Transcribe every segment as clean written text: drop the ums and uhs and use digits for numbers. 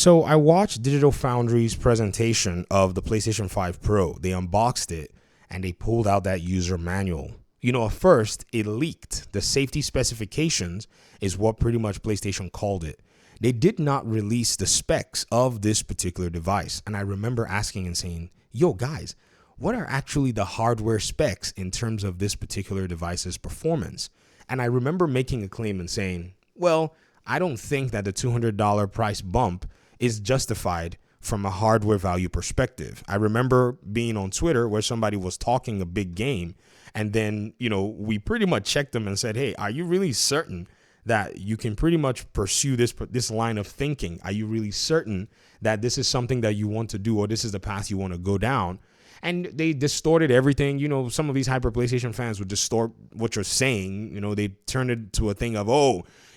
So I watched Digital Foundry's presentation of the PlayStation 5 Pro. They unboxed it and they pulled out that user manual. At first it leaked. The safety specifications is what pretty much PlayStation called it. They did not release the specs of this particular device. And I remember asking and saying, yo guys, what are actually the hardware specs in terms of this particular device's performance? And I remember making a claim and saying, well, I don't think that the $200 price bump is justified from a hardware value perspective. I remember being on Twitter where somebody was talking a big game, and then, we pretty much checked them and said, hey, are you really certain that you can pretty much pursue this line of thinking? Are you really certain that this is something that you want to do, or this is the path you want to go down? And they distorted everything. Some of these hyper PlayStation fans would distort what you're saying. They turned it to a thing of,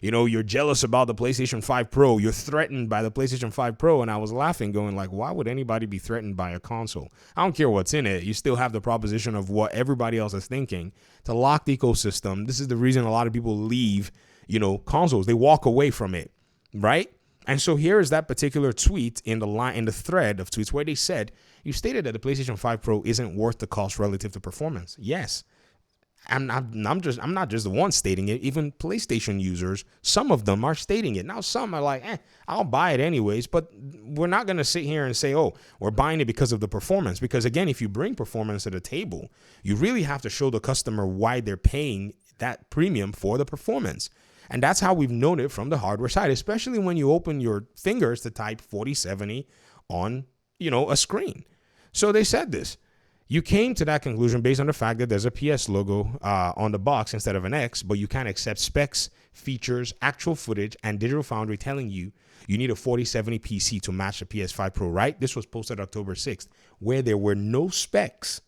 you're jealous about the PlayStation 5 Pro. You're threatened by the PlayStation 5 Pro. And I was laughing, going like, why would anybody be threatened by a console? I don't care what's in it. You still have the proposition of what everybody else is thinking. It's a locked ecosystem. This is the reason a lot of people leave, consoles. They walk away from it, right? And so here is that particular tweet in the thread of tweets where they said, you stated that the PlayStation 5 Pro isn't worth the cost relative to performance. Yes. I'm not just the one stating it. Even PlayStation users, some of them are stating it. Now, some are like, I'll buy it anyways. But we're not going to sit here and say, we're buying it because of the performance. Because, again, if you bring performance to the table, you really have to show the customer why they're paying that premium for the performance. And that's how we've known it from the hardware side, especially when you open your fingers to type 4070 on, a screen. So they said this. You came to that conclusion based on the fact that there's a PS logo on the box instead of an X, but you can't accept specs, features, actual footage, and Digital Foundry telling you need a 4070 PC to match the PS5 Pro, right? This was posted October 6th, where there were no specs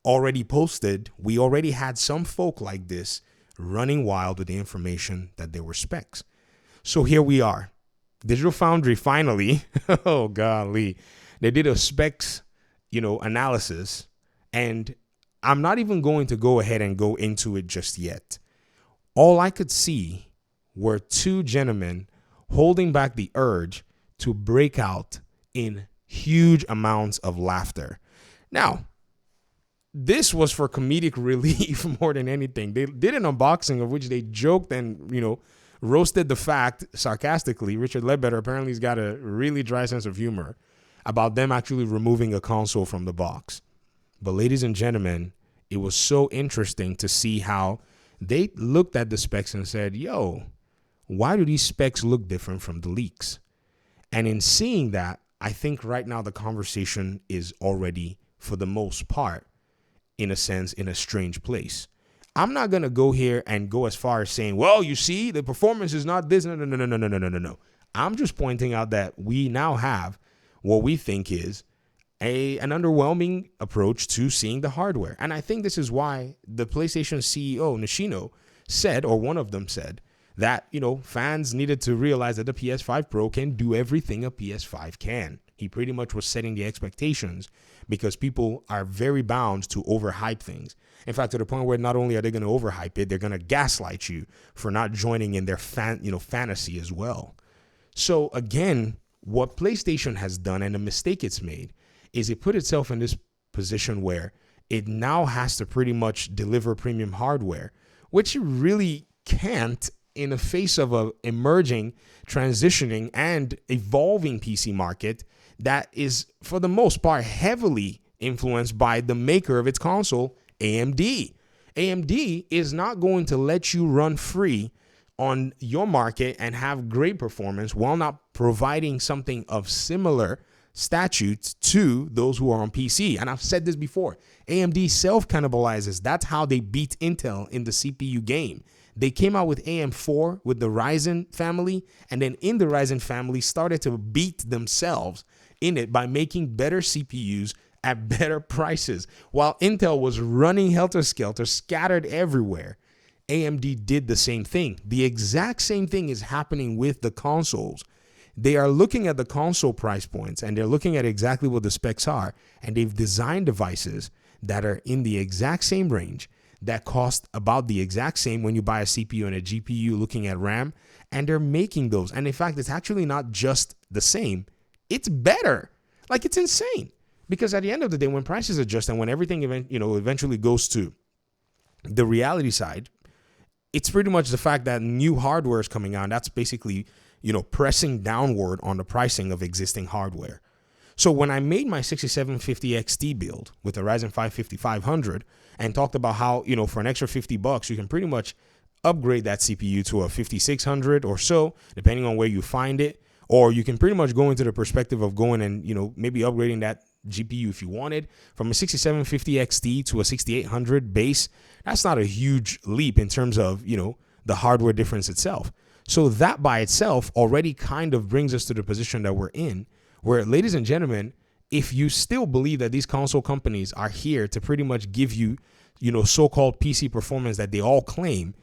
already posted. We already had some folk like this running wild with the information that there were specs. So here we are. Digital Foundry finally, oh golly, they did a specs, analysis, and I'm not even going to go ahead and go into it just yet. All I could see were two gentlemen holding back the urge to break out in huge amounts of laughter. Now, this was for comedic relief more than anything. They did an unboxing of which they joked and, roasted the fact sarcastically. Richard Ledbetter apparently has got a really dry sense of humor about them actually removing a console from the box. But ladies and gentlemen, it was so interesting to see how they looked at the specs and said, yo, why do these specs look different from the leaks? And in seeing that, I think right now the conversation is already, for the most part, in a sense, in a strange place. I'm not going to go here and go as far as saying, well, you see, the performance is not this. No. I'm just pointing out that we now have what we think is an underwhelming approach to seeing the hardware. And I think this is why the PlayStation CEO, Nishino, said, or one of them said, that, fans needed to realize that the PS5 Pro can do everything a PS5 can. He pretty much was setting the expectations because people are very bound to overhype things. In fact, to the point where not only are they going to overhype it, they're going to gaslight you for not joining in their fantasy as well. So again, what PlayStation has done and the mistake it's made is it put itself in this position where it now has to pretty much deliver premium hardware, which it really can't in the face of a emerging, transitioning, and evolving PC market that is, for the most part, heavily influenced by the maker of its console, AMD. AMD is not going to let you run free on your market and have great performance while not providing something of similar statutes to those who are on PC. And I've said this before, AMD self-cannibalizes. That's how they beat Intel in the CPU game. They came out with AM4 with the Ryzen family, and then in the Ryzen family started to beat themselves in it by making better CPUs at better prices. While Intel was running helter-skelter, scattered everywhere, AMD did the same thing. The exact same thing is happening with the consoles. They are looking at the console price points, and they're looking at exactly what the specs are, and they've designed devices that are in the exact same range that cost about the exact same when you buy a CPU and a GPU looking at RAM, and they're making those. And in fact, it's actually not just the same, it's better. Like, it's insane. Because at the end of the day, when prices adjust and when everything eventually goes to the reality side, it's pretty much the fact that new hardware is coming out. That's basically, pressing downward on the pricing of existing hardware. So when I made my 6750 XT build with the Ryzen 5 5500 and talked about how, for an extra $50, you can pretty much upgrade that CPU to a 5600 or so, depending on where you find it. Or you can pretty much go into the perspective of going and, maybe upgrading that GPU if you wanted from a 6750 XT to a 6800 base. That's not a huge leap in terms of, the hardware difference itself. So that by itself already kind of brings us to the position that we're in, where, ladies and gentlemen, if you still believe that these console companies are here to pretty much give you, so-called PC performance that they all claim,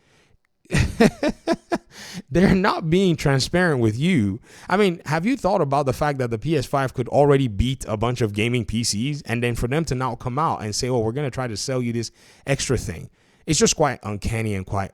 they're not being transparent with you. I mean, have you thought about the fact that the PS5 could already beat a bunch of gaming PCs, and then for them to now come out and say, oh, we're going to try to sell you this extra thing? It's just quite uncanny and quite,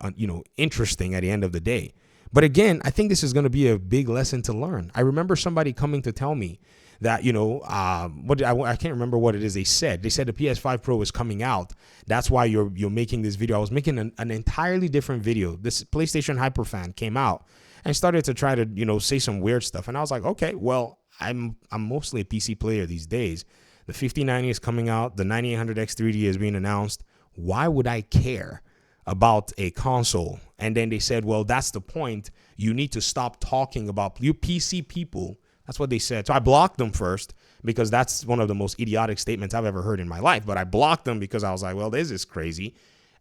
interesting at the end of the day. But again, I think this is going to be a big lesson to learn. I remember somebody coming to tell me that, I can't remember what it is they said. They said the PS5 Pro is coming out. That's why you're making this video. I was making an entirely different video. This PlayStation hyperfan came out and started to try to, say some weird stuff. And I was like, okay, well, I'm mostly a PC player these days. The 5090 is coming out. The 9800X3D is being announced. Why would I care about a console? And then they said, well, that's the point. You need to stop talking about you PC people. That's what they said. So I blocked them first because that's one of the most idiotic statements I've ever heard in my life. But I blocked them because I was like, well, this is crazy.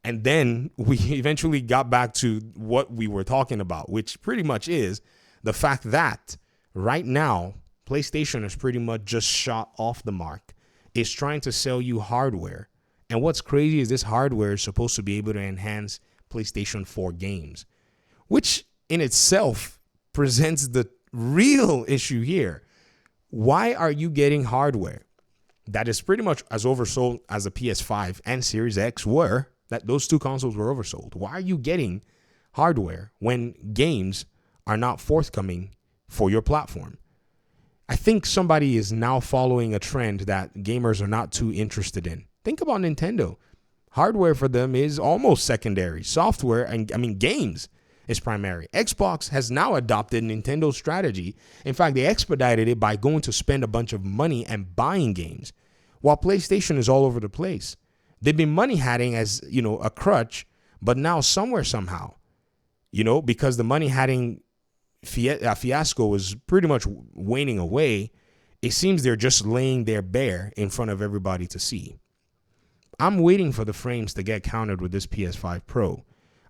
And then we eventually got back to what we were talking about, which pretty much is the fact that right now, PlayStation is pretty much just shot off the mark. It's trying to sell you hardware. And what's crazy is this hardware is supposed to be able to enhance PlayStation 4 games, which in itself presents the real issue here. Why are you getting hardware that is pretty much as oversold as the PS5 and Series X were? That those two consoles were oversold. Why are you getting hardware when games are not forthcoming for your platform? I think somebody is now following a trend that gamers are not too interested in. Think about Nintendo. Hardware for them is almost secondary. Software, and games is primary. Xbox has now adopted Nintendo's strategy. In fact, they expedited it by going to spend a bunch of money and buying games, while PlayStation is all over the place. They've been money hatting as, a crutch, but now somewhere, somehow, because the money hatting fiasco is pretty much waning away, it seems they're just laying there bare in front of everybody to see. I'm waiting for the frames to get counted with this PS5 Pro.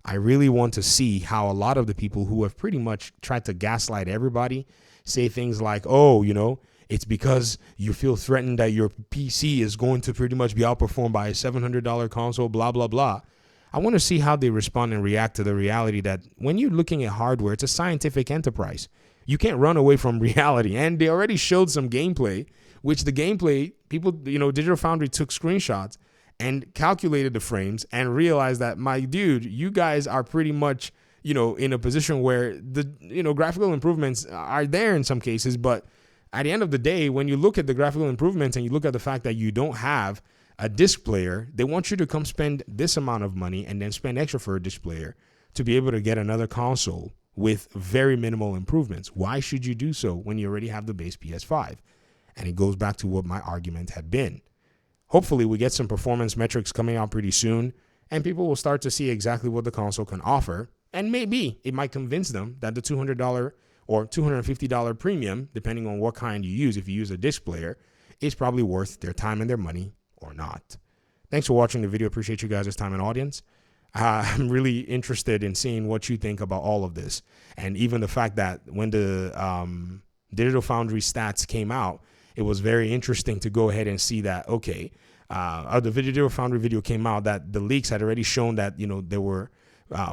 I really want to see how a lot of the people who have pretty much tried to gaslight everybody say things like, oh, it's because you feel threatened that your PC is going to pretty much be outperformed by a $700 console, blah, blah, blah. I want to see how they respond and react to the reality that when you're looking at hardware, it's a scientific enterprise. You can't run away from reality. And they already showed some gameplay, which the gameplay, people, Digital Foundry took screenshots and calculated the frames and realized that, my dude, you guys are pretty much, in a position where the, graphical improvements are there in some cases. But at the end of the day, when you look at the graphical improvements and you look at the fact that you don't have a disc player, they want you to come spend this amount of money and then spend extra for a disc player to be able to get another console with very minimal improvements. Why should you do so when you already have the base PS5? And it goes back to what my argument had been. Hopefully we get some performance metrics coming out pretty soon, and people will start to see exactly what the console can offer. And maybe it might convince them that the $200 or $250 premium, depending on what kind you use, if you use a disc player, is probably worth their time and their money or not. Thanks for watching the video. Appreciate you guys' time and audience. I'm really interested in seeing what you think about all of this. And even the fact that when the Digital Foundry stats came out, it was very interesting to go ahead and see that, okay, the Digital Foundry video came out that the leaks had already shown that, there were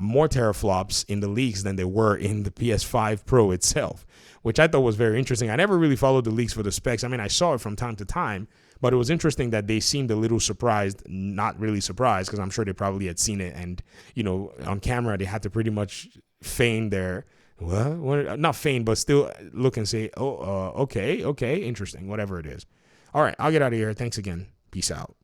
more teraflops in the leaks than there were in the PS5 Pro itself, which I thought was very interesting. I never really followed the leaks for the specs. I mean, I saw it from time to time, but it was interesting that they seemed a little surprised, not really surprised, because I'm sure they probably had seen it. And, on camera, they had to pretty much feign their, not feign, but still look and say, okay, interesting, whatever it is. All right, I'll get out of here. Thanks again. Peace out.